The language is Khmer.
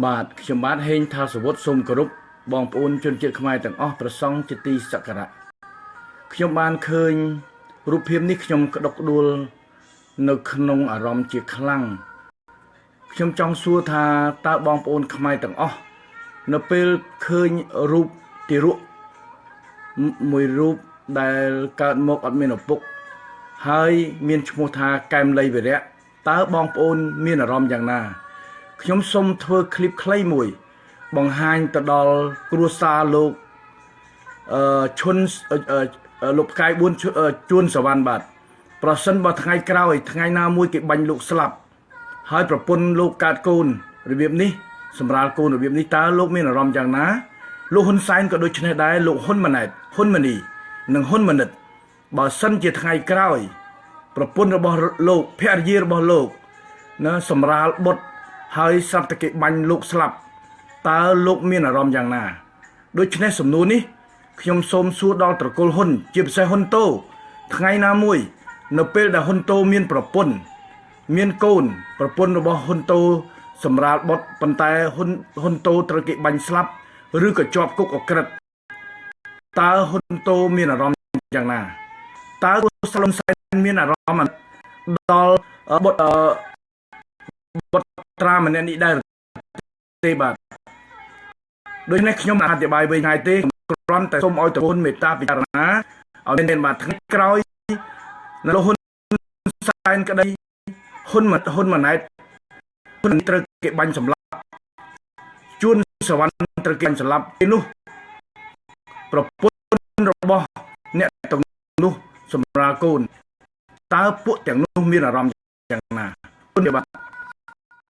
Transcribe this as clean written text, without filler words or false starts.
បាទខ្ញុំបាទហេងថាសវុតសូមគោរពបងប្អូនជនជាតិខ្មែរទាំងអស់ប្រសង់ជាទីសក្ការៈខ្ញុំបានឃើញរូបភាពនេះខ្ញុំក្តុកក្តួលនៅក្នុងអារម្មណ៍ជាខ្លាំងខ្ញុំចង់សួរថាតើបងប្អូនខ្មែរទាំងអស់នៅពេលឃើញរូបទារកមួយរូបដែលកើតមកអត់មានឪពុកហើយមានឈ្មោះថាកែមលីវិរៈតើបងប្អូនមានអារម្មណ៍យ៉ាងណាខ្ញុំសូមធ្វើคลิปខ្លីមួយបង្ហាញទៅដល់គ្រួសារលោកឈុនលោកផ្កាយ4ជួនសវណ្ណបាទប្រសិនបើថ្ងៃក្រោយថ្ងៃណាមួយគេបាញ់លោកស្លាប់ហើយប្រពន្ធលោកកើតកូនរបៀបនេះសម្រាលកូនរបៀបនេះតើលោកមានអារម្មណ៍យ៉ាងណាលោកហ៊ុនសែនក៏ដូចនេះដែរលោកហ៊ុនម៉ាណែតហ៊ុនម៉ាណីនិងហ៊ុនម៉ាណិតបើសិនជាថ្ងៃក្រោយប្រពន្ធរបស់លោកភរិយារបស់លោកណាសម្រាលបុត្រហើយស្រាប់តែគេបាញ់លោកស្លាប់តើលោកមានអារម្មណ៍យ៉ាងណាដូច្នេះសំណួរនេះខ្ញុំសូមសួរដល់ត្រកូលហ៊ុនជាពិសេសហ៊ុនតូថ្ងៃណាមួយនៅពេលដែលហ៊ុនតូមានប្រពន្ធមានកូនប្រពន្ធរបស់ហ៊ុនតូសម្រាលបុត្រប៉ុន្តែហ៊ុនតូត្រូវគេបាញ់ស្លាប់ឬក៏ជាប់គុកអក្រិតតើហ៊ុនតូមានអារម្មណ៍យ៉ាងណាតើស្លុនសែនមានអារម្មណ៍ដល់បុត្រត្រាម្នាក់នេះដែរទេបាទដូច្នេះខ្ញុំអធិប្បាយវិញហើយទេគ្រាន់តែសូមឲ្យតកូនមេត្តាពិចារណាឲ្យមានបាទថ្ងៃក្រោយលោកហ៊ុនសែនក្តីហ៊ុនម៉ាណែតហ៊ុនត្រូវគេបាញ់សម្លាប់ជួនសវណ្ណត្រូវគេបាញ់សម្លាប់ពេលនោះប្រពន្ធរបស់អ្នកទាំងនោះសម្រាប់កូនតើពួកទាំងនោះមានអារម្មណ៍យ៉ាងណាគុណបាទ